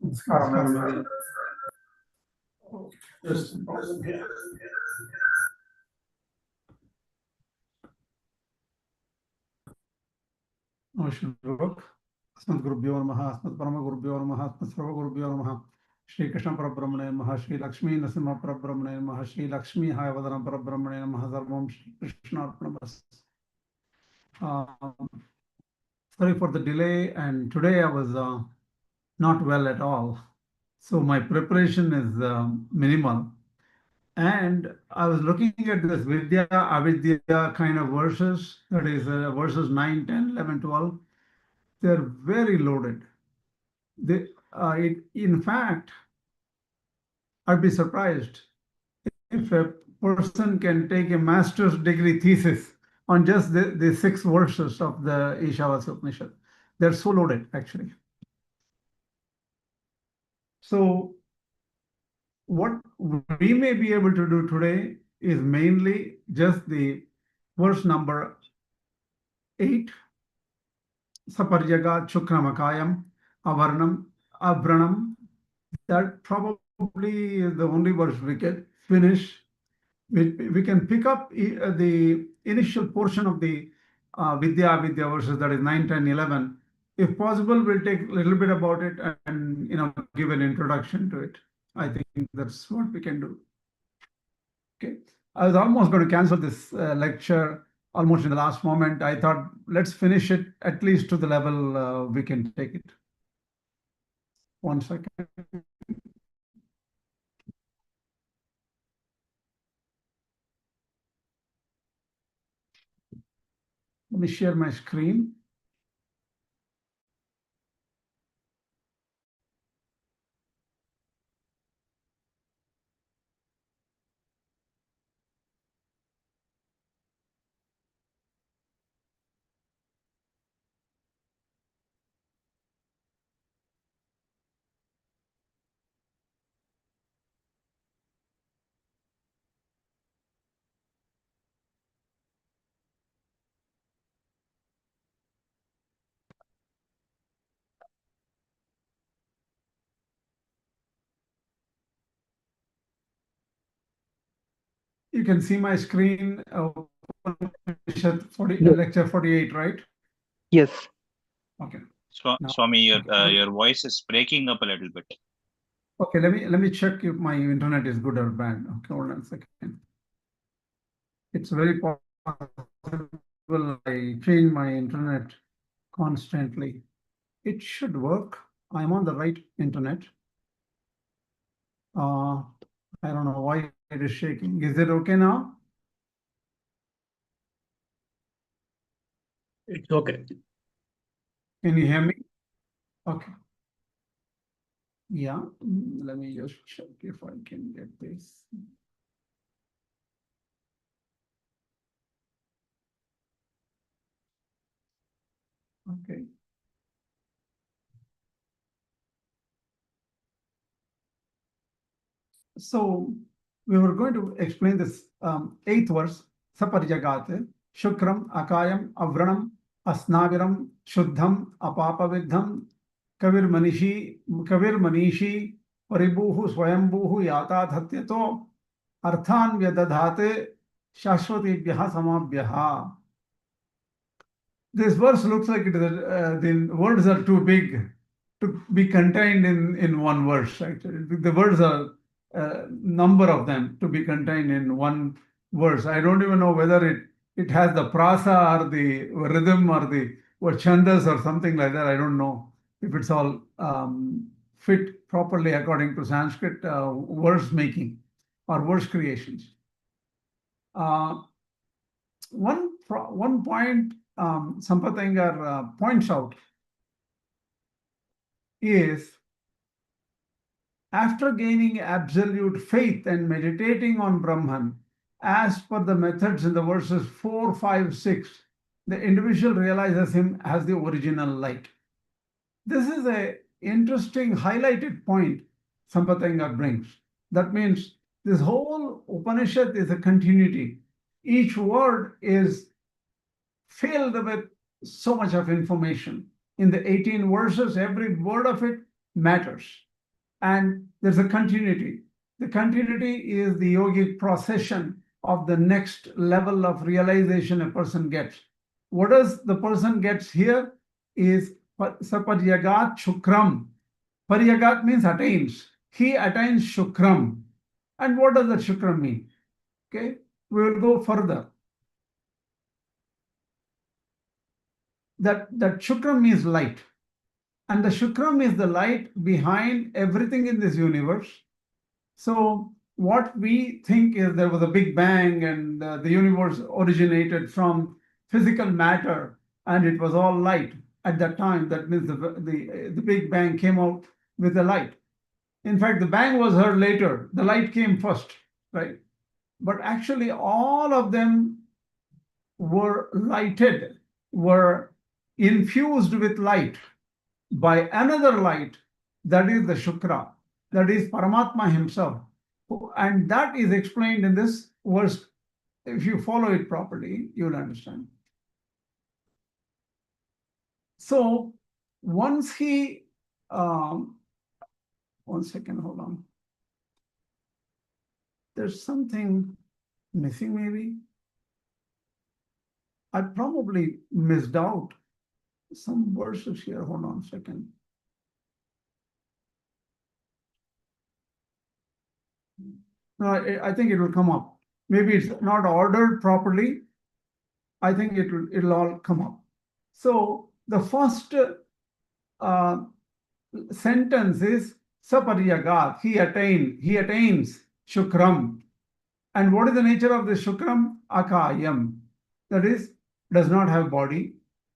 Namaskaram. There's some problem here. No, it should work. Asmat Gurubhyo Namaha, Asmat Parama Gurubhyo Namaha, Asmat Sarva Gurubhyo Namaha, Shri Krishna Parabrahmane Namaha, Shri Lakshmi Nasimha Parabrahmane Namaha, Shri Lakshmi Hayavadana Parabrahmane Namaha, Sarvam Shri Krishna Arpanamas. Sorry for the delay, and today I was not well at all. So my preparation is minimal. And I was looking at this Vidyā, Avidyā kind of verses, that is verses 9, 10, 11, 12. They're very loaded. In fact, I'd be surprised if a person can take a master's degree thesis on just the 6 verses of the Īśāvāsya Upaniṣad. They're so loaded, actually. So what we may be able to do today is mainly just the verse number 8, Saparyaga Śukram Akāyam, avraṇam. That probably is the only verse we can finish. We can pick up the initial portion of the Vidyā, Avidyā verses, that is 9, 10, 11. If possible, we'll take a little bit about it and give an introduction to it. I think that's what we can do. Okay. I was almost going to cancel this lecture almost in the last moment. I thought, let's finish it at least to the level we can take it. 1 second. Let me share my screen. You can see my screen, lecture 48, right? Yes. Okay. Swami, your voice is breaking up a little bit. Okay, let me check if my internet is good or bad. Okay, hold on a second. It's very possible I change my internet constantly. It should work. I'm on the right internet. I don't know why it is shaking. Is it okay now? It's okay. Can you hear me? Okay. Yeah, let me just check if I can get this. Okay. So we were going to explain this 8th verse, Saparyagate, Śukram, Akāyam, avraṇam, Asnaviram, Shuddham, Apapavidham, Manīṣī, Paribuhu, Swayambuhu, Yata Dhatyato, Arthan Vyadadhate, Shashvatibhyaha Samabhyaha. This verse looks like the words are too big to be contained in one verse. Actually, the words are number of them to be contained in one verse. I don't even know whether it has the prasa or the rhythm or the chandas or something like that. I don't know if it's all fit properly according to Sanskrit verse making or verse creations. One point Sampath Iyengar points out is, after gaining absolute faith and meditating on Brahman, as per the methods in the verses 4, 5, 6, the individual realizes him as the original light. This is an interesting highlighted point Sampath Iyengar brings. That means this whole Upanishad is a continuity. Each word is filled with so much of information. In the 18 verses, every word of it matters. and there's a continuity. The continuity is the yogic procession of the next level of realization a person gets. What does the person gets here is saparyagat Śukram. Paryagat means attains. He attains Śukram. And what does that Śukram mean? Okay, we will go further. That Śukram means light. And the Śukram is the light behind everything in this universe. So what we think is there was a big bang and the universe originated from physical matter and it was all light at that time. That means the big bang came out with the light. In fact, the bang was heard later. The light came first, right? But actually all of them were lighted, were infused with light by another light, that is the Śukra, that is Paramatma himself. And that is explained in this verse. If you follow it properly, you'll understand. So once he, one second, hold on. There's something missing maybe. I probably missed out some verses here. Hold on a second. No, I think it will come up. Maybe it's not ordered properly. I think it'll all come up. So the first sentence is saparyagat. He attains Śukram. And what is the nature of the Śukram? Akāyam. That is, does not have body.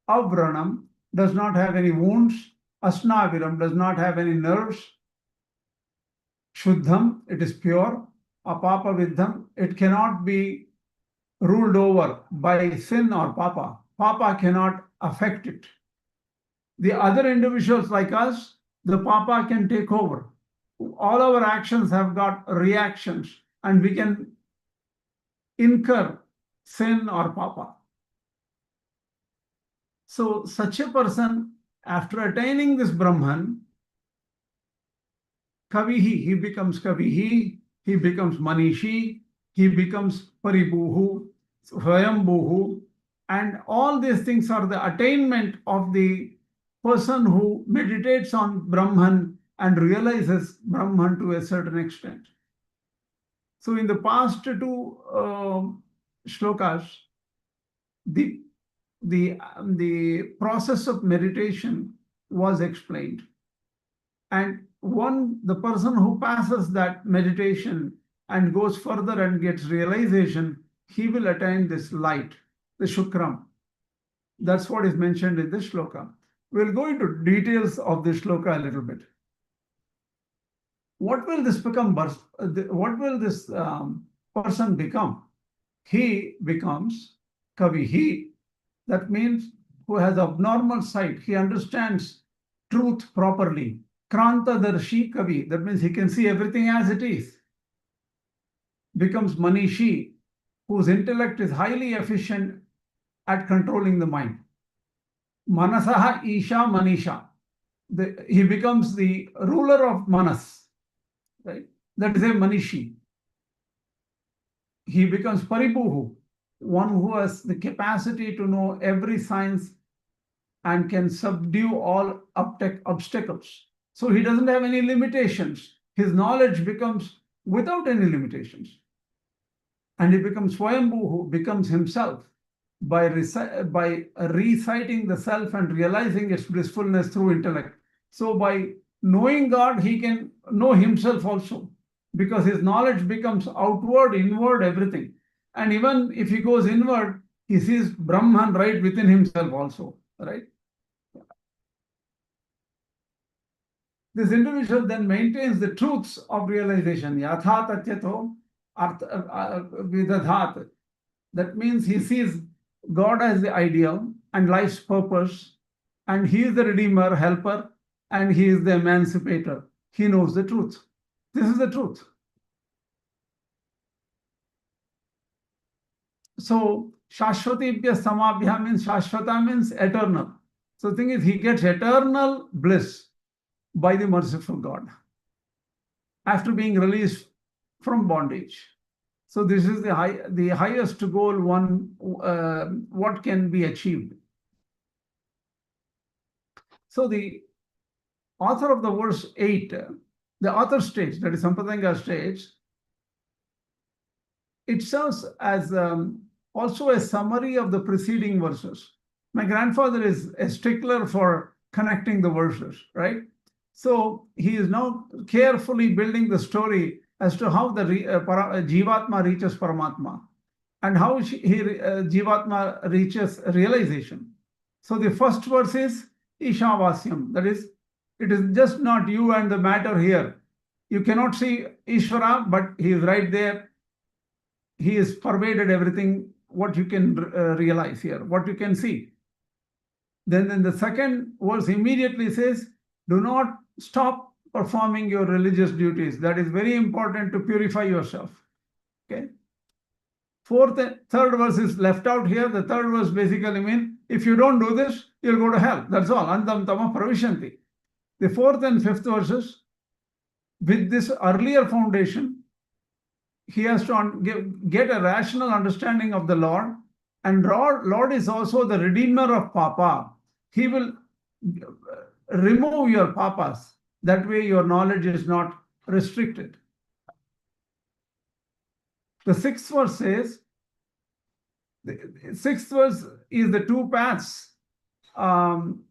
Avraṇam, does not have any wounds. Asnaviram, does not have any nerves. Shuddham, it is pure. Apapaviddham, it cannot be ruled over by sin or papa. Papa cannot affect it. The other individuals like us, the papa can take over. All our actions have got reactions and we can incur sin or papa. So such a person, after attaining this Brahman, Kaviḥ, he becomes Kaviḥ, he becomes Manīṣī, he becomes Paribhuhu, Swayambhuhu, and all these things are the attainment of the person who meditates on Brahman and realizes Brahman to a certain extent. So in the past two shlokas, the process of meditation was explained. And the person who passes that meditation and goes further and gets realization, he will attain this light, the Śukram. That's what is mentioned in this shloka. We'll go into details of this shloka a little bit. What will this become? What will this person become? He becomes Kaviḥ. That means who has abnormal sight. He understands truth properly. Krantadarshi Kavi. That means he can see everything as it is. Becomes Manīṣī, whose intellect is highly efficient at controlling the mind. Manasaha Isha Manisha. He becomes the ruler of Manas. Right? That is a Manīṣī. He becomes Paribhuhu, one who has the capacity to know every science and can subdue all obstacles. So he doesn't have any limitations. His knowledge becomes without any limitations. And he becomes Swayambhu, who becomes himself by reciting the self and realizing its blissfulness through intellect. So by knowing God, he can know himself also, because his knowledge becomes outward, inward, everything. And even if he goes inward, he sees Brahman right within himself also, right? This individual then maintains the truths of realization. Yatha tatyato vidadhat. That means he sees God as the ideal and life's purpose, and he is the redeemer, helper, and he is the emancipator. He knows the truth. This is the truth. So Shashvatibhya Samabhya means Shashvata means eternal. So the thing is, he gets eternal bliss by the merciful God. after being released from bondage. So this is the highest goal what can be achieved. So the author of the verse 8, the author states, that is Sampadanga states, it serves as also a summary of the preceding verses. My grandfather is a stickler for connecting the verses, right? So he is now carefully building the story as to how the Jivatma reaches Paramatma and how Jivatma reaches realization. So the first verse is Īśāvāsyam, that is, it is just not you and the matter here. You cannot see Ishvara, but he is right there. He is pervaded everything, what you can realize here, what you can see. Then in the second verse immediately says, do not stop performing your religious duties. That is very important to purify yourself. Okay. Third verse is left out here. The third verse basically means if you don't do this, you'll go to hell. That's all. Antam tama pravishanti. The fourth and fifth verses, with this earlier foundation, he has to get a rational understanding of the Lord. And Lord is also the redeemer of Papa. He will remove your papas. That way your knowledge is not restricted. The sixth verse says, the sixth verse is the two paths. Swatma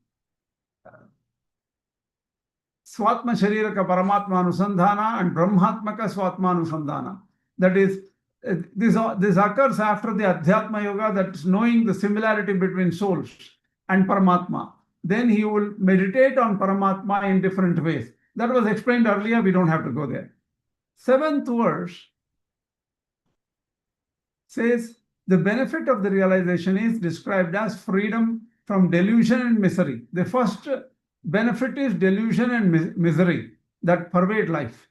Shariraka Paramatma Anusandhana and Brahmatmaka Swatma Anusandhana. That is, this occurs after the Adhyatma Yoga, that is knowing the similarity between souls and Paramatma. Then he will meditate on Paramatma in different ways. That was explained earlier, we don't have to go there. Seventh verse says, the benefit of the realization is described as freedom from delusion and misery. The first benefit is delusion and misery that pervade life.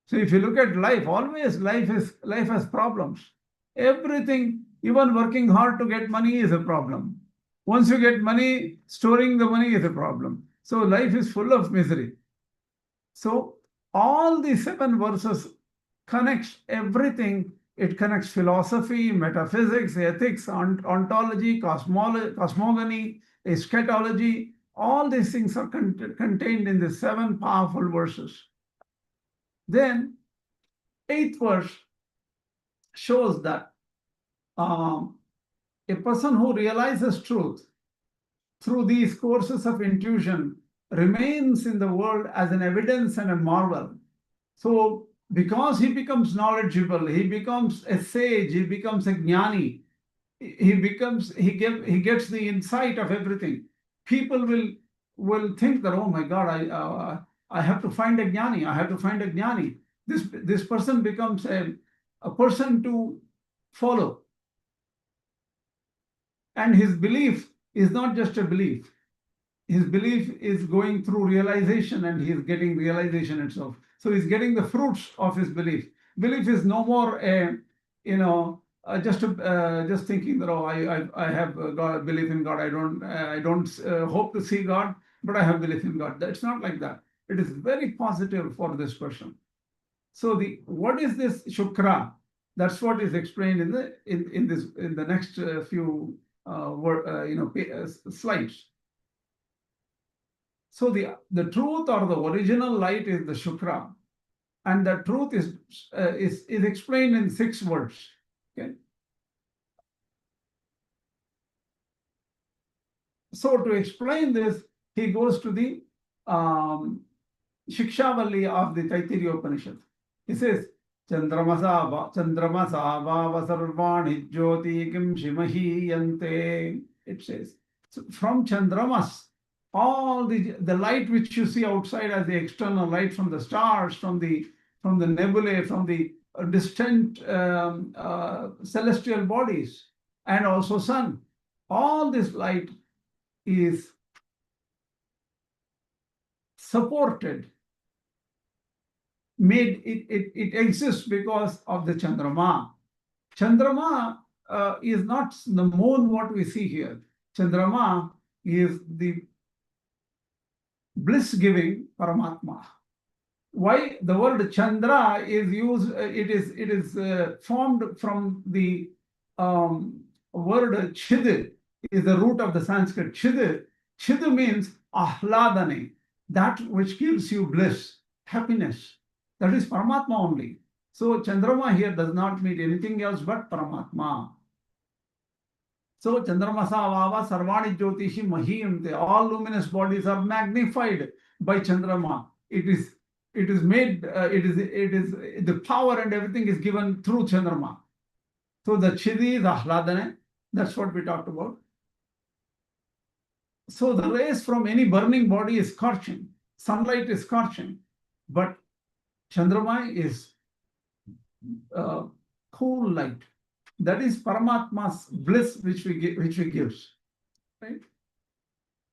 So if you look at life, always life has problems. Everything, even working hard to get money is a problem. Once you get money, storing the money is a problem. So life is full of misery. So all the 7 verses connects everything. It connects philosophy, metaphysics, ethics, ontology, cosmogony, eschatology. All these things are contained in the 7 powerful verses. Then 8th verse shows that a person who realizes truth through these courses of intuition remains in the world as an evidence and a marvel. So because he becomes knowledgeable, he becomes a sage, he becomes a jñāni, he gets the insight of everything. People will think that, oh my God, I have to find a jñāni, I have to find a jñāni. This person becomes a person to follow. And his belief is not just a belief. His belief is going through realization, and he is getting realization itself. So he's getting the fruits of his belief. Belief is no more just thinking that, oh, I have belief in God. I don't hope to see God, but I have belief in God. That's not like that. It is very positive for this person. So what is this Śukram? That's what is explained in the next few slides. So the truth or the original light is the Śukram, and the truth is explained in 6 words. Okay. So to explain this, he goes to the Shikshavalli of the Taittiriya Upanishad. He says, Chandramasa vava sarvani jyoti kim shimahi yante. It says, so from Chandramas, all the light which you see outside as the external light from the stars, from the nebulae, from the distant celestial bodies, and also sun, all this light is supported, it exists because of the Chandrama. Chandrama is not the moon what we see here. Chandrama is the bliss-giving Paramatma. why the word Chandra is used, it is formed from the word Chid, is the root of the Sanskrit. Chid means ahladane, that which gives you bliss, happiness. That is Paramatma only. So Chandrama here does not mean anything else but Paramatma. So Chandramasa Vava Sarvani Jyotishi Mahiyante. All luminous bodies are magnified by Chandrama. It is made, it is the power and everything is given through Chandrama. So the Chidi is Ahladane. That's what we talked about. So the rays from any burning body is scorching. Sunlight is scorching. But Chandrama is cool light. That is Paramatma's bliss which we gives, right?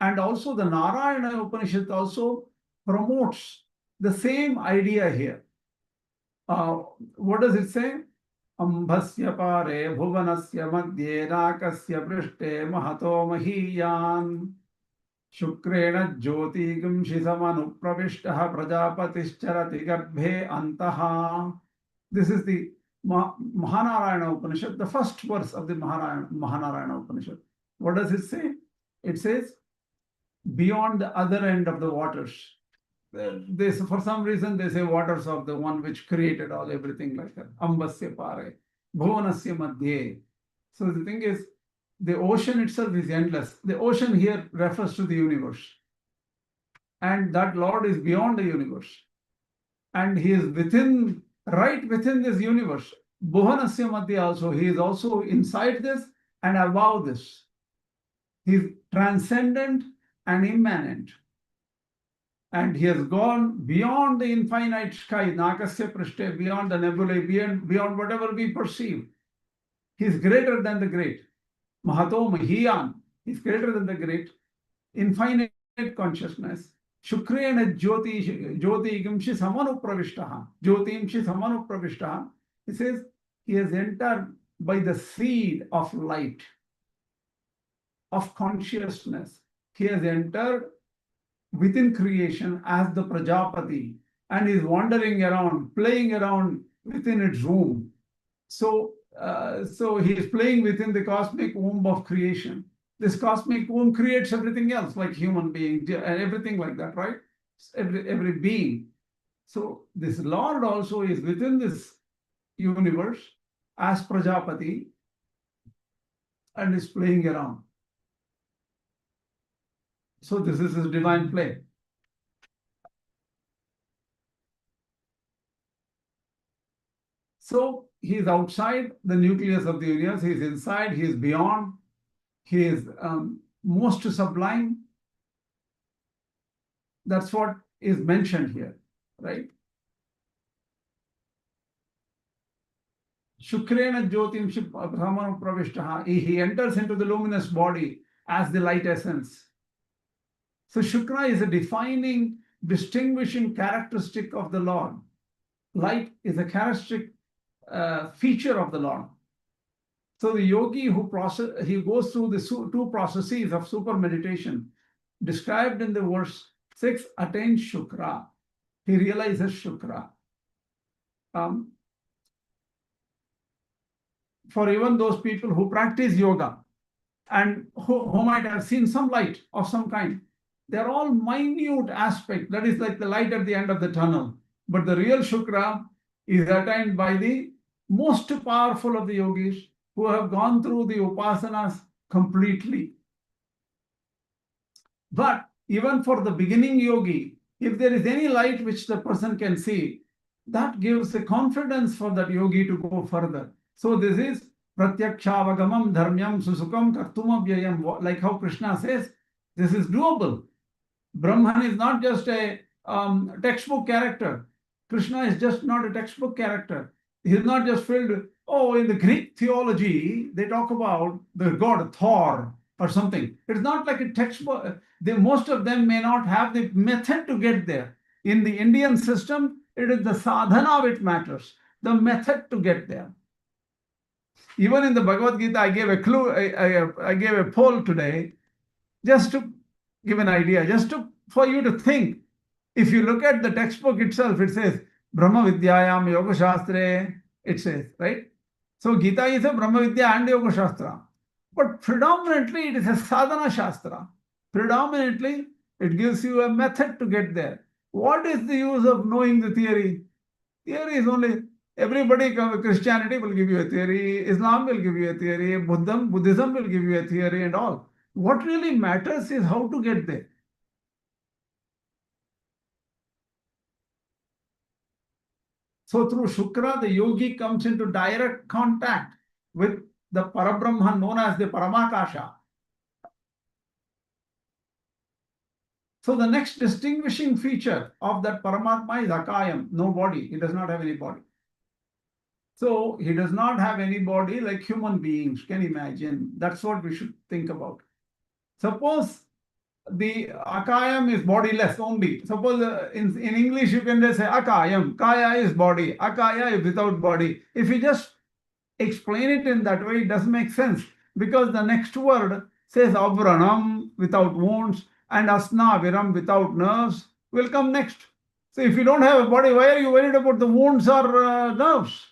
And also the Narayana Upanishad also promotes the same idea here. What does it say? Ambhasya pare bhuvanasya madhye rakasya prishte mahato mahiyan Shukrena jyoti gimshisamanu pravishtaha prajapatisharati garbhe antaha. This is the Mahanarayana Upanishad, the first verse of the Mahanarayana Upanishad. What does it say? It says, beyond the other end of the waters. For some reason, they say waters of the one which created all, everything like that. Ambasya pare, bhuvanasya madhye. So the thing is, the ocean itself is endless. The ocean here refers to the universe. And that Lord is beyond the universe. And he is right within this universe. Bhuvanasya madhya also, he is also inside this and above this. He is transcendent and immanent. And he has gone beyond the infinite sky, nakasya prishte, beyond the nebulae, beyond whatever we perceive. He is greater than the great. Mahato Mahiyan, he is greater than the great. Infinite consciousness. Shukrena jyoti gimshi samanu pravishtaha. Jyotimshi samanu pravishtaha. He says he has entered by the seed of light, of consciousness. He has entered within creation as the Prajapati and is wandering around, playing around within its womb. So he is playing within the cosmic womb of creation. This cosmic womb creates everything else, like human beings and everything like that, right? Every being. So this Lord also is within this universe as Prajapati and is playing around. So this is his divine play. So he is outside the nucleus of the universe. He is inside. He is beyond. He is most sublime. That's what is mentioned here, right? Shukrena jyotim brahmanu pravishtaha. He enters into the luminous body as the light essence. So Shukra is a defining, distinguishing characteristic of the Lord. Light is a characteristic feature of the Lord. So the yogi he goes through the two processes of super meditation described in the verse 6 attains Shukra. He realizes Shukra. For even those people who practice yoga and who might have seen some light of some kind, they're all minute aspects. That is like the light at the end of the tunnel. But the real Shukra is attained by the most powerful of the yogis who have gone through the upasanas completely. But even for the beginning yogi, if there is any light which the person can see, that gives a confidence for that yogi to go further. So this is pratyakshaavagamam dharmyam susukam kartumabhyayam, like how Krishna says, this is doable. Brahman is not just a textbook character. Krishna is just not a textbook character. He is not just filled with, in the Greek theology, they talk about the god Thor or something. It's not like a textbook. Most of them may not have the method to get there. In the Indian system, it is the sadhana which matters, the method to get there. Even in the Bhagavad Gita, I gave a clue, I gave a poll today, just to give an idea, for you to think, If you look at the textbook itself, it says Brahma Vidyāyam Yoga Shastre, it says, right? So Gita is a Brahma Vidya and Yoga Shastra. But predominantly it is a sadhana shastra. Predominantly it gives you a method to get there. What is the use of knowing the theory? Theory is only, everybody, Christianity will give you a theory, Islam will give you a theory, Buddhism will give you a theory and all. What really matters is how to get there. So through Shukra, the yogi comes into direct contact with the Parabrahman known as the Paramakasha. So the next distinguishing feature of that Paramatma is Akāyam, no body. He does not have any body. So he does not have any body like human beings can imagine. That's what we should think about. Suppose the Akāyam is bodyless only. Suppose in English you can just say Akāyam. Kaya is body. Akāya is without body. If you just explain it in that way, it doesn't make sense. Because the next word says avraṇam, without wounds, and Asnaviram, without nerves, will come next. So if you don't have a body, why are you worried about the wounds or nerves?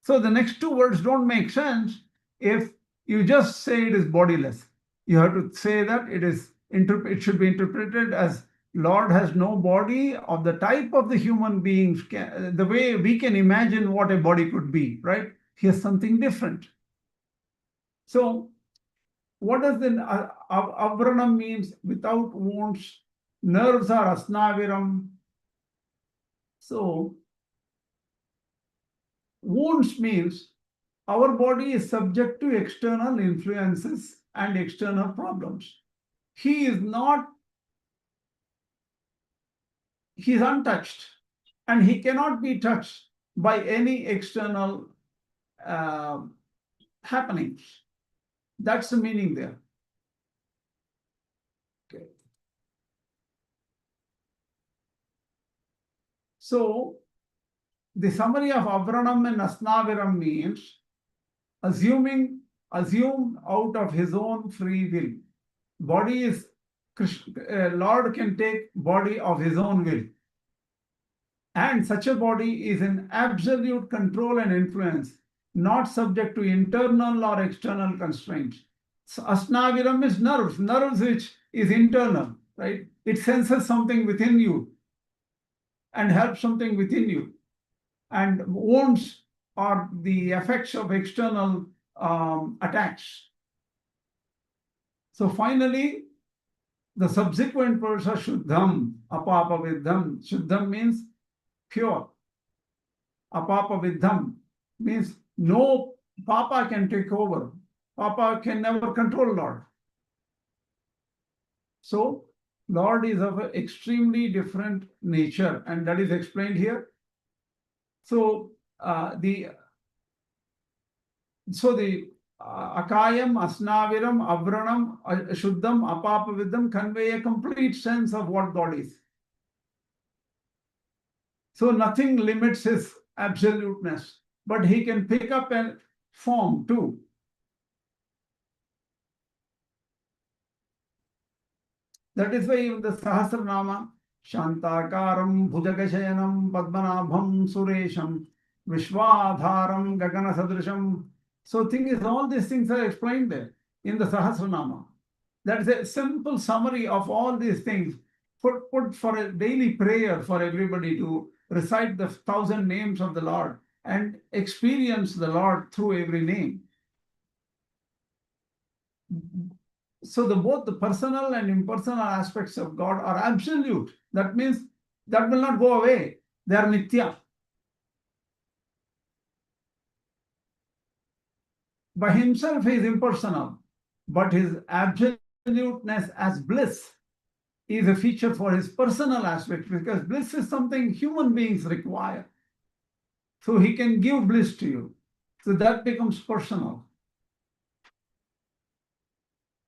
So the next two words don't make sense if you just say it is bodiless. You have to say that it should be interpreted as Lord has no body of the type of the human beings, the way we can imagine what a body could be, right? He has something different. So what does the avraṇam means? Without wounds. Nerves are asnaviram. So wounds means our body is subject to external influences and external problems. He is untouched, and he cannot be touched by any external happenings. That's the meaning there. Okay. So the summary of avraṇam and asnaviram means assume out of his own free will. Body is, Lord can take body of his own will. And such a body is in absolute control and influence, not subject to internal or external constraints. So Asnaviram is nerves which is internal, right? It senses something within you and helps something within you. And wounds are the effects of external attacks. So finally, the subsequent words are Shuddham, Apapaviddham. Shuddham means pure. Apapaviddham means no Papa can take over. Papa can never control Lord. So Lord is of an extremely different nature, and that is explained here. So the Akāyam, Asnaviram, avraṇam, Shuddham, Apapaviddham convey a complete sense of what God is. So nothing limits his absoluteness, but he can pick up a form too. That is why even the Sahasranama, Śaṅkarācārya Bhujagashayanam Padmanabham Suresham Vishwadharam Gagana Sadrisham. So thing is, all these things are explained there in the Sahasranama. That is a simple summary of all these things put for a daily prayer for everybody to recite the 1,000 names of the Lord and experience the Lord through every name. So both the personal and impersonal aspects of God are absolute. That means that will not go away. They are nitya. By himself he is impersonal, but his absoluteness as bliss is a feature for his personal aspect, because bliss is something human beings require. So he can give bliss to you. So that becomes personal.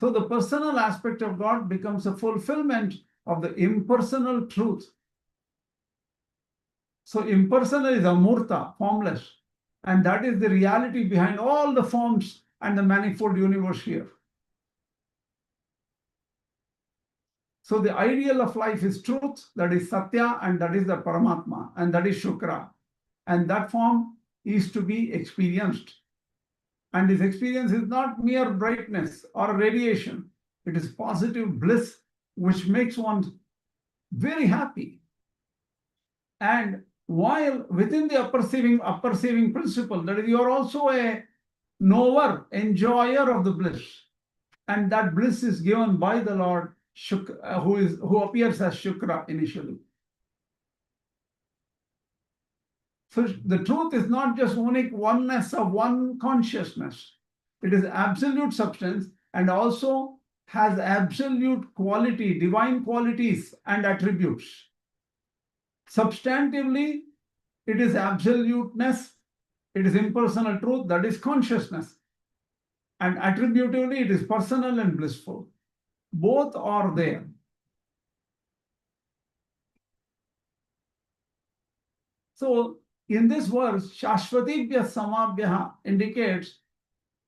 So the personal aspect of God becomes a fulfillment of the impersonal truth. So impersonal is amurta, formless. And that is the reality behind all the forms and the manifold universe here. So the ideal of life is truth, that is Satya, and that is the Paramatma, and that is Shukra. And that form is to be experienced. And this experience is not mere brightness or radiation. It is positive bliss, which makes one very happy. And while within the apperceiving principle, that is, you are also a knower, enjoyer of the bliss. And that bliss is given by the Lord, who appears as Shukra initially. So the truth is not just unique oneness of one consciousness. It is absolute substance and also has absolute quality, divine qualities and attributes. Substantively, it is absoluteness, it is impersonal truth, that is consciousness. And attributively, it is personal and blissful. Both are there. So in this verse, Shashvatibhya Samabhya indicates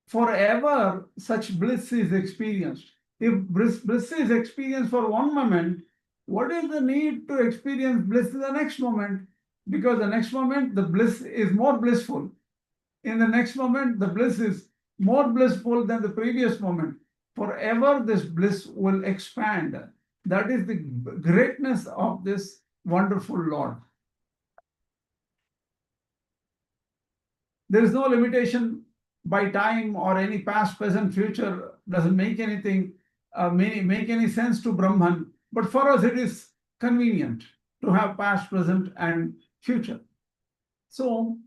forever such bliss is experienced. If bliss is experienced for one moment, what is the need to experience bliss in the next moment? Because the next moment, the bliss is more blissful. In the next moment, the bliss is more blissful than the previous moment. Forever, this bliss will expand. That is the greatness of this wonderful Lord. There is no limitation by time or any past, present, future. Doesn't make anything make any sense to Brahman. But for us, it is convenient to have past, present, and future. So,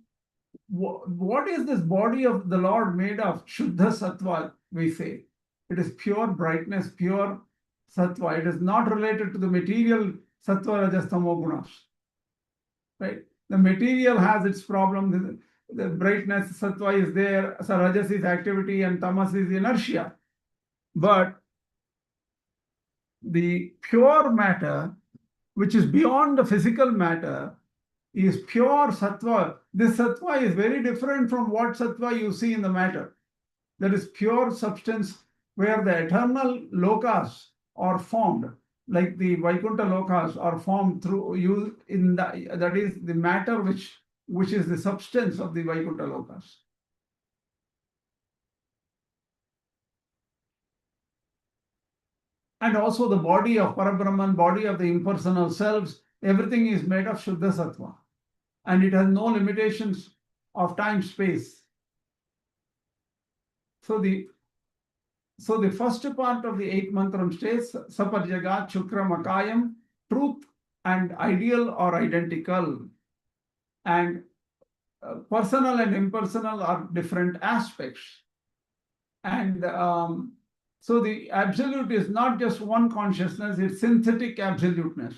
what is this body of the Lord made of? Shuddha Sattva, we say. It is pure brightness, pure Sattva. It is not related to the material Sattva, Rajas, Tamo gunas. Right? The material has its problem. The brightness, Sattva is there. So Rajas is activity and Tamas is inertia. But the pure matter, which is beyond the physical matter, is pure Sattva. This Sattva is very different from what Sattva you see in the matter. That is pure substance where the eternal lokas are formed, like the Vaikuntha lokas are formed through you in that is the matter which is the substance of the Vaikuntha lokas. And also the body of Parabrahman, body of the impersonal selves, everything is made of Shuddha Sattva. And it has no limitations of time, space. So the first part of the 8th mantram states, Saparjagat, Śukram, Akāyam, truth and ideal are identical. And personal and impersonal are different aspects. And so the absolute is not just one consciousness, it's synthetic absoluteness.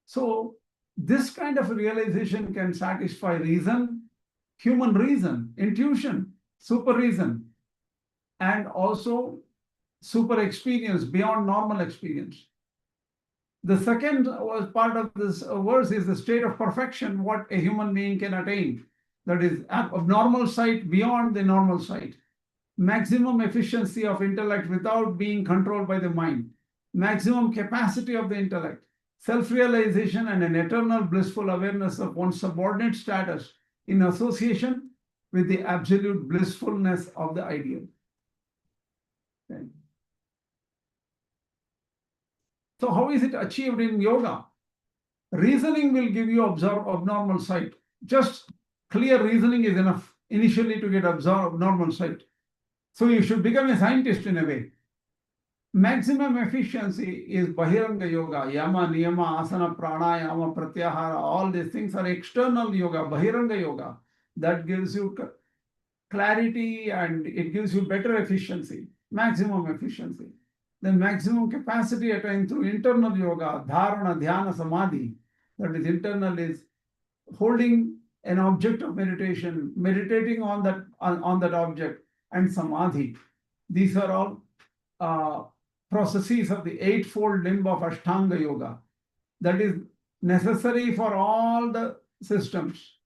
So this kind of realization can satisfy reason, human reason, intuition, super reason, and also super experience beyond normal experience. The second part of this verse is the state of perfection, what a human being can attain. That is abnormal sight beyond the normal sight. Maximum efficiency of intellect without being controlled by the mind. Maximum capacity of the intellect. Self-realization and an eternal blissful awareness of one's subordinate status in association with the absolute blissfulness of the ideal. Okay. So how is it achieved in yoga? Reasoning will give you abnormal sight. Just clear reasoning is enough initially to get abnormal sight. So you should become a scientist in a way. Maximum efficiency is Bahiranga Yoga, Yama, Niyama, Asana, Pranayama, Pratyahara. All these things are external yoga, Bahiranga Yoga. That gives you clarity and it gives you better efficiency, maximum efficiency. Then maximum capacity attained through internal yoga, Dharana, Dhyana, Samadhi. That is internal is holding an object of meditation, meditating on that object, and Samadhi. These are all processes of the eightfold limb of Ashtanga Yoga that is necessary for all the systems.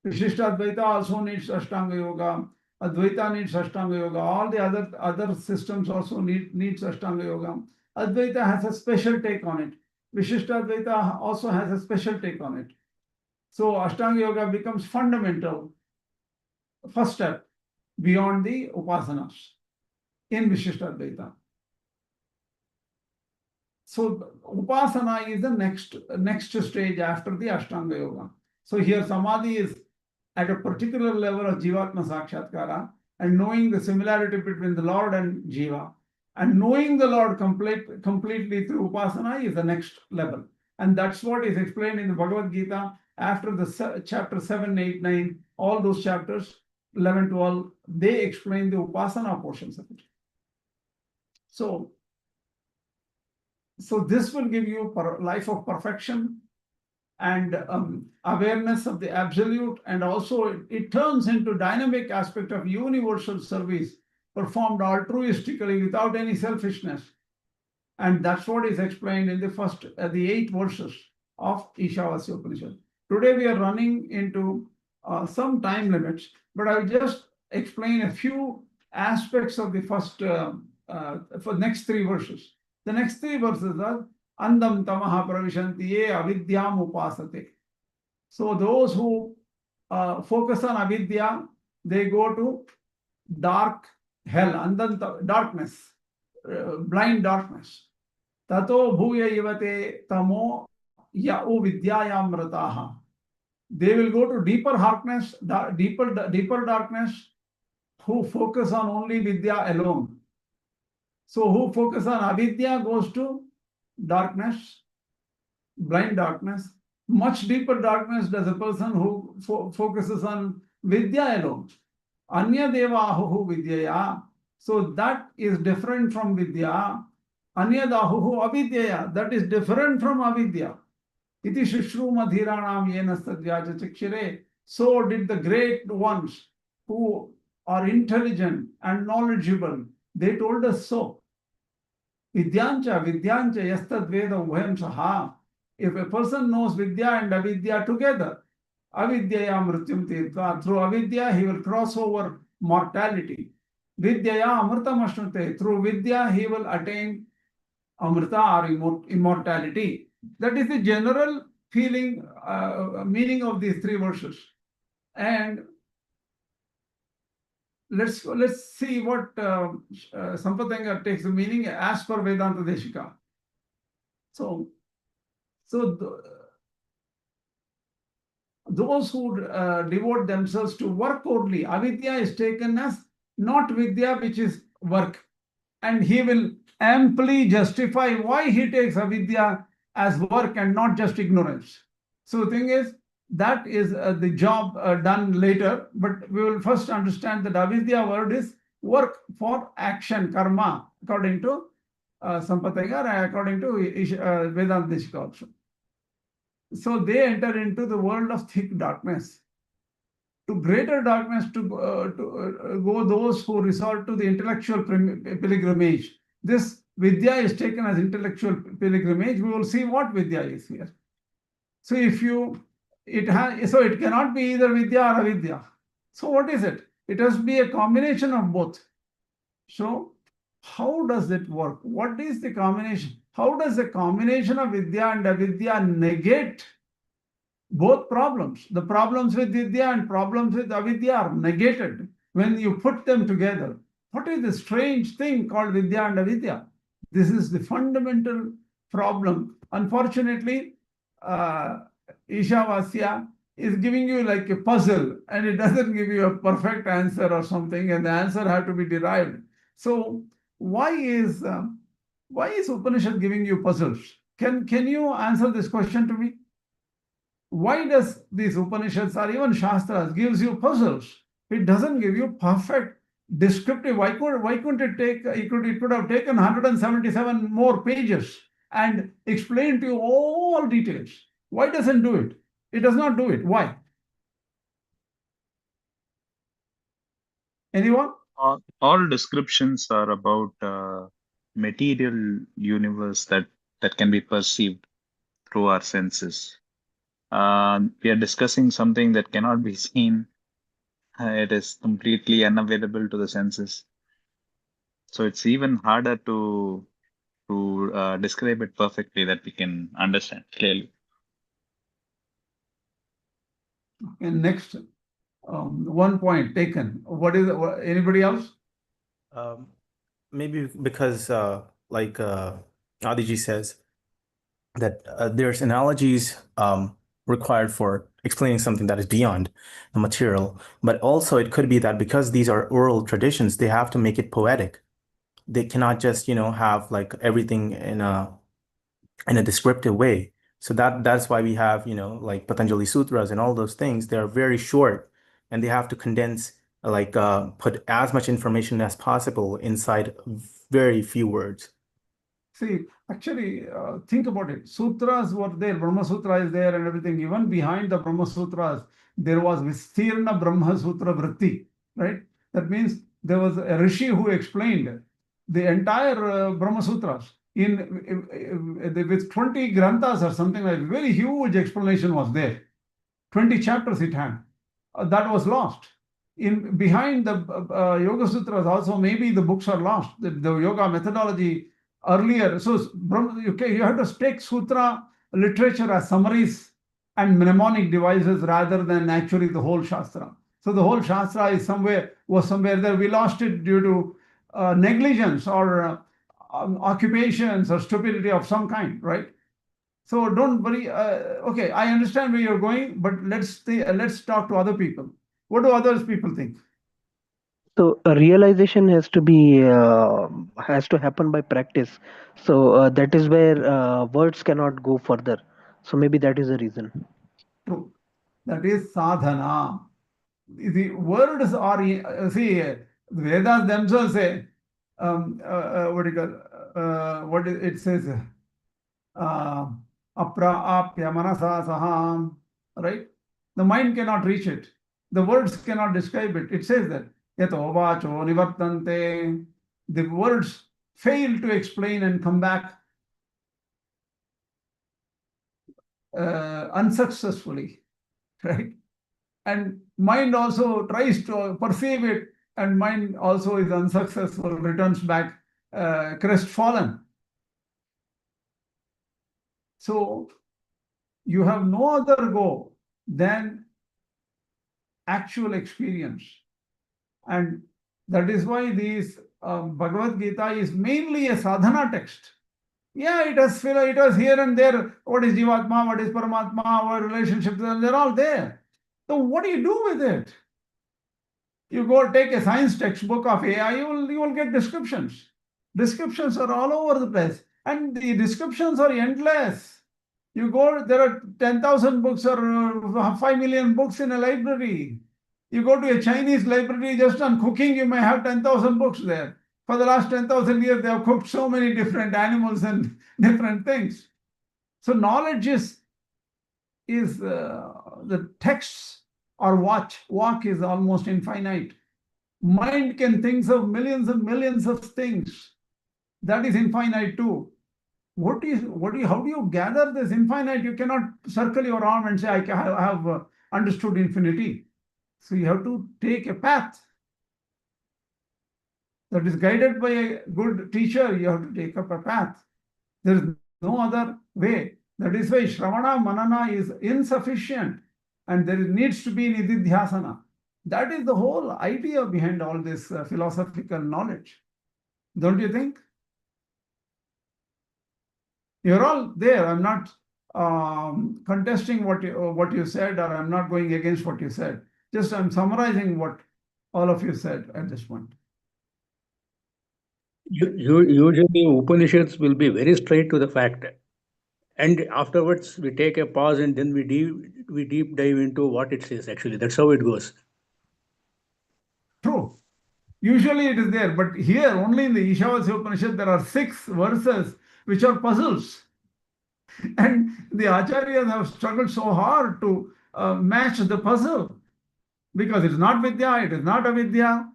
Vishishtadvaita also needs Ashtanga Yoga. Advaita needs Ashtanga Yoga. All the other systems also needs Ashtanga Yoga. Advaita has a special take on it. Vishishtadvaita also has a special take on it. So Ashtanga Yoga becomes fundamental, first step beyond the upasanas in Vishishtadvaita. So upasana is the next stage after the Ashtanga Yoga. So here samadhi is at a particular level of Jivatma Sakshatkara, and knowing the similarity between the Lord and Jiva, and knowing the Lord completely through upasana is the next level. And that's what is explained in the Bhagavad Gita after the chapter 7, 8, 9, all those chapters, 11, 12, they explain the upasana portions of it. So this will give you life of perfection and awareness of the absolute, and also it turns into dynamic aspect of universal service performed altruistically without any selfishness. And that's what is explained in the 8 verses of Īśāvāsya Upaniṣad. Today we are running into some time limits, but I'll just explain a few aspects of the for next 3 verses. The next 3 verses are Andam tamaha pravishanti ye avidyam upasate. So those who focus on avidya, they go to dark hell, darkness, blind darkness. Tato bhuya ivate tamo ya'u vidyāyam rataha. They will go to deeper darkness, deeper darkness, who focus on only vidya alone. So who focus on avidya goes to darkness, blind darkness. Much deeper darkness does a person who focuses on vidya alone. Anya devahu vidyaya. So that is different from vidya. Anya dahu avidyaya. That is different from avidya. Iti shushrūmadhīrāṇām yenastadvyaja chakshire. So did the great ones who are intelligent and knowledgeable. They told us so. Vidyancha yastad veda ubhayam saha. If a person knows Vidya and Avidya together, Avidyaya mrityum tirtva. Through Avidya, he will cross over mortality. Vidyaya amritam ashnute. Through Vidya, he will attain amrita or immortality. That is the general feeling, meaning of these 3 verses. And let's see what Sampathanga takes the meaning as per Vedanta Deshika. So those who devote themselves to work only, avidya is taken as not vidya, which is work, and he will amply justify why he takes avidya as work and not just ignorance. So the thing is, that is the job done later, but we will first understand that avidya word is work for action, karma, according to Sampathanga and according to Vedanta Deshika also. So they enter into the world of thick darkness. To greater darkness to go those who resort to the intellectual pilgrimage. This Vidya is taken as intellectual pilgrimage. We will see what Vidya is here. So it cannot be either Vidya or Avidya. So what is it? It has to be a combination of both. So how does it work? What is the combination? How does the combination of Vidya and Avidya negate both problems? The problems with Vidya and problems with Avidya are negated when you put them together. What is the strange thing called Vidya and Avidya? This is the fundamental problem. Unfortunately, Īśāvāsya is giving you like a puzzle, and it doesn't give you a perfect answer or something, and the answer has to be derived. So why is Upanishad giving you puzzles? Can you answer this question to me? Why does these Upanishads or even Shastras gives you puzzles? It doesn't give you perfect descriptive. Why couldn't it take? It could have taken 177 more pages and explained to you all details. Why doesn't do it? It does not do it. Why? Anyone? All descriptions are about material universe that can be perceived through our senses. we are discussing something that cannot be seen. It is completely unavailable to the senses. So it's even harder to describe it perfectly that we can understand clearly. And next, one point taken. What is anybody else? Maybe because, like Adiji says, that there's analogies required for explaining something that is beyond the material, but also it could be that because these are oral traditions, they have to make it poetic. They cannot just, have like everything in a descriptive way. So that's why we have, like Patanjali Sutras and all those things. They're very short and they have to condense, like put as much information as possible inside very few words. See, actually, think about it. Sutras were there, Brahma Sutra is there and everything. Even behind the Brahma Sutras, there was Vistirna Brahma Sutra Vritti, right? That means there was a rishi who explained the entire Brahma Sutras with 20 granthas or something like that. Very huge explanation was there. 20 chapters it had. That was lost. Behind the Yoga Sutras also, maybe the books are lost. The yoga methodology earlier. So you have to take sutra literature as summaries and mnemonic devices rather than actually the whole Shastra. So the whole Shastra is somewhere there. We lost it due to negligence or occupations or stupidity of some kind, right? So don't worry. Okay, I understand where you're going, but let's talk to other people. What do others people think? So a realization has to happen by practice. So that is where words cannot go further. So maybe that is the reason. True. That is sadhana. The words are, see, Vedas themselves say, what do you call, it says, apra-apya manasa saham, right? The mind cannot reach it. The words cannot describe it. It says that, yato vacho nivartante. The words fail to explain and come back unsuccessfully, right? And mind also tries to perceive it, and mind also is unsuccessful, returns back crestfallen. So you have no other goal than actual experience. And that is why this Bhagavad Gita is mainly a sadhana text. Yeah, it has here and there. What is Jivatma, what is Paramatma, our relationships, they're all there. So what do you do with it? You go take a science textbook of AI, you will get descriptions. Descriptions are all over the place. And the descriptions are endless. You go, there are 10,000 books or 5 million books in a library. You go to a Chinese library just on cooking, you may have 10,000 books there. For the last 10,000 years, they have cooked so many different animals and different things. So knowledge is the texts or walk is almost infinite. Mind can think of millions and millions of things. That is infinite too. How do you gather this infinite? You cannot circle your arm and say, I have understood infinity. So you have to take a path that is guided by a good teacher. You have to take up a path. There is no other way. That is why Shravana Manana is insufficient and there needs to be Nididhyasana. That is the whole idea behind all this philosophical knowledge. Don't you think? You're all there. I'm not contesting what you said, or I'm not going against what you said. Just I'm summarizing what all of you said at this point. Usually Upanishads will be very straight to the fact. And afterwards, we take a pause and then we deep dive into what it says, actually. That's how it goes. True. Usually it is there, but here only in the Īśāvāsya Upaniṣad there are 6 verses which are puzzles. And the Acharyas have struggled so hard to match the puzzle because it is not Vidyā, it is not Avidyā.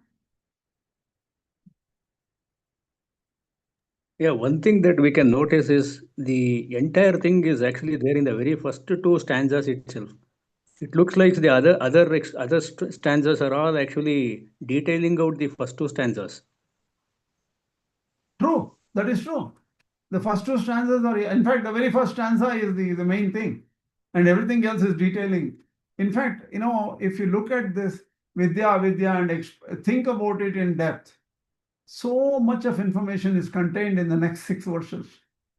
Yeah, one thing that we can notice is the entire thing is actually there in the very first two stanzas itself. It looks like the other stanzas are all actually detailing out the first two stanzas. True, that is true. The first two stanzas are, in fact, the very first stanza is the main thing, and everything else is detailing. In fact, if you look at this Vidyā, Avidyā, and think about it in depth, so much of information is contained in the next 6 verses.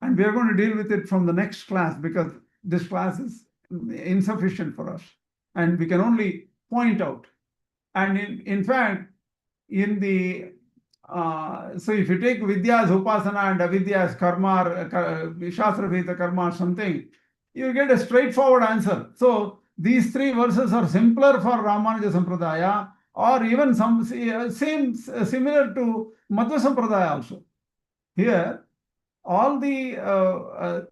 And we are going to deal with it from the next class because this class is insufficient for us. And we can only point out. And in fact, in the so if you take Vidyā as upasana and Avidyā as karma, Shastra-Vita karma or something, you get a straightforward answer. So these 3 verses are simpler for Ramanuja Sampradaya, or even similar to Madhva Sampradaya also. Here, all the other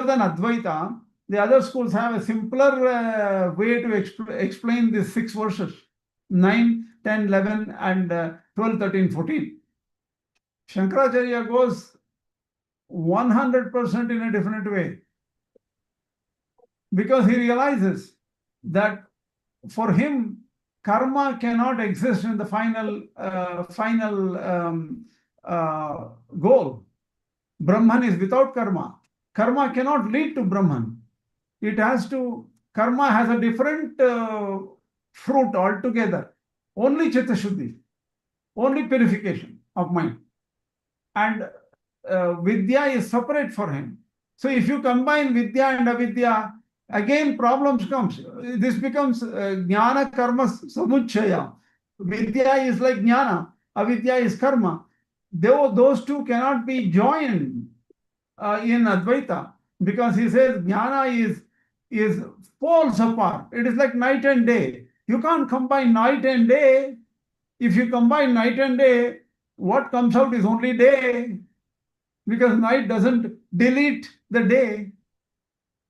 than Advaita, the other schools have a simpler way to explain these 6 verses, 9, 10, 11, and 12, 13, 14. Śaṅkarācārya goes 100% in a different way, because he realizes that for him, karma cannot exist in the final goal. Brahman is without karma. Karma cannot lead to Brahman. Karma has a different fruit altogether. Only Chitta Shuddhi, only purification of mind. And Vidyā is separate for him. So if you combine Vidyā and Avidyā, again problems comes. This becomes jñāna karma samuccaya. Vidyā is like jñāna, Avidyā is karma. Those two cannot be joined in Advaita, because he says jñāna is poles apart. It is like night and day. You can't combine night and day. If you combine night and day, what comes out is only day, because night doesn't delete the day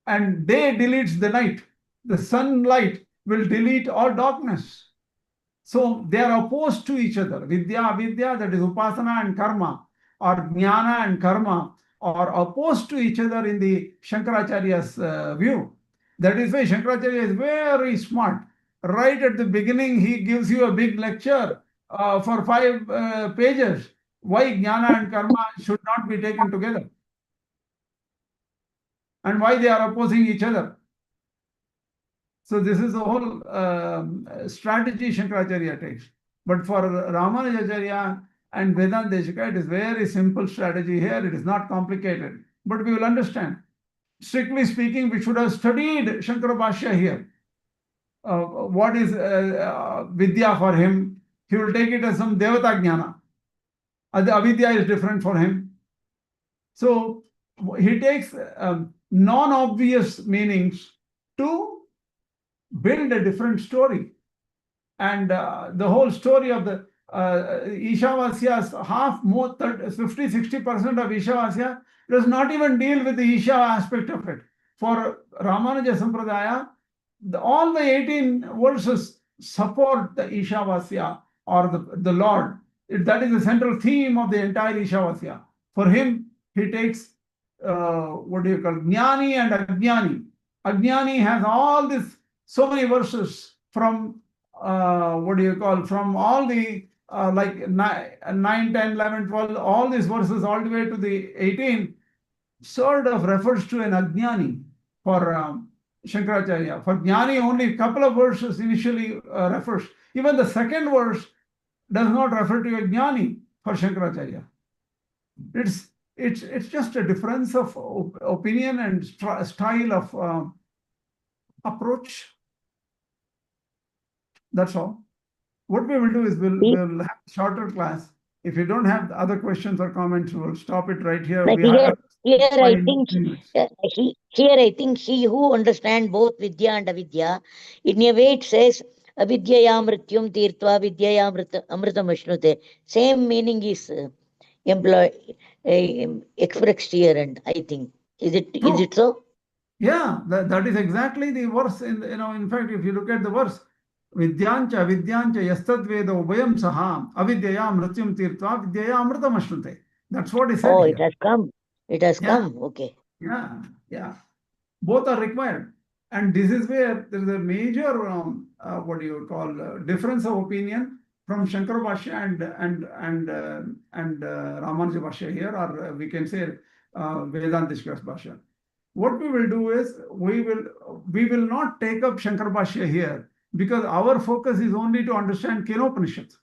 and day deletes the night. The sunlight will delete all darkness. So they are opposed to each other. Vidyā, Avidyā, that is upasana and karma, or jñāna and karma, are opposed to each other in the Śaṅkarācārya's view. That is why Śaṅkarācārya is very smart. Right at the beginning, he gives you a big lecture for 5 pages. Why jñāna and karma should not be taken together, and why they are opposing each other. So this is the whole strategy Śaṅkarācārya takes. But for Rāmānuja and Vedanta Deshika, it is very simple strategy here. It is not complicated. But we will understand. Strictly speaking, we should have studied Śaṅkarābhāṣya here. What is Vidyā for him? He will take it as some Devata Jnana. The Avidyā is different for him. So he takes non-obvious meanings to build a different story. And the whole story of the Īśāvāsya's 50-60% of Īśāvāsya does not even deal with the Isha aspect of it. For Ramanuja Sampradaya, all the 18 verses support the Īśāvāsya, or the Lord. That is the central theme of the entire Īśāvāsya. For him, he takes Jnani and Ajnani. Ajnani has all this, so many verses from from all the like 9, 10, 11, 12, all these verses all the way to the 18 sort of refers to an Ajnani for Śaṅkarācārya. For Jnani, only a couple of verses initially refers. Even the second verse does not refer to a Jnani for Śaṅkarācārya. It's just a difference of opinion and style of approach. That's all. What we will do is we'll have a shorter class. If you don't have other questions or comments, we'll stop it right here. Here I think he who understands both Vidyā and Avidyā, in a way it says Avidyaya mrityum tirtva Vidyaya amritam ashnute. Same meaning is expressed here, and I think is it so? Yeah, that is exactly the verse. In fact, if you look at the verse, Vidyancha yastad veda ubhayam saha avidyaya mrityum tirtva vidyaya amritam ashnute. That's what he said Oh, here. it has come. It has Yeah. come. Okay. Yeah, yeah. Both are required. And this is where there is a major, what do you call, difference of opinion from Śaṅkarācārya and Rāmānuja Bhashya here, or we can say Vedantishka's Bhashya. What we will do is, we will not take up Śaṅkara Bhashya here, because our focus is only to understand Kenopanishad.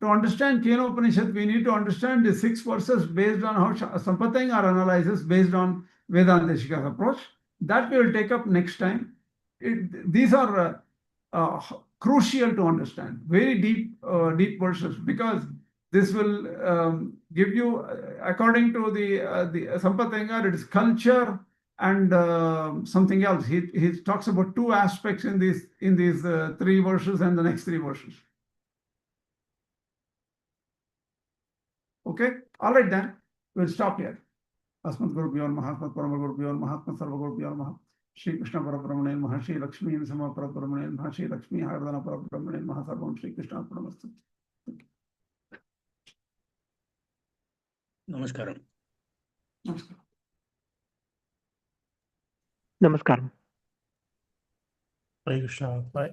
To understand Kenopanishad, we need to understand the 6 verses based on how Sampatanga are analyzes based on Vedantishka's approach. That we will take up next time. These are crucial to understand, very deep verses, because this will give you, according to the Sampatanga, it is culture and something else. He talks about 2 aspects in these 3 verses and the next 3 verses. Okay, all right then, we'll stop here. Asmat Gurubhyo Namaha, Asmat Parama Gurubhyo Namaha, Asmat Sarva Gurubhyo Namaha. Shri Krishna Parabrahmane Namaha, Shri Lakshmi Sama Parabrahmane Namaha, Shri Lakshmi Hardana Parabrahmane Namaha, Sarvam Shri Krishna Paramastu. Namaskaram. Namaskar. Namaskaram. Hare Krishna. Bye.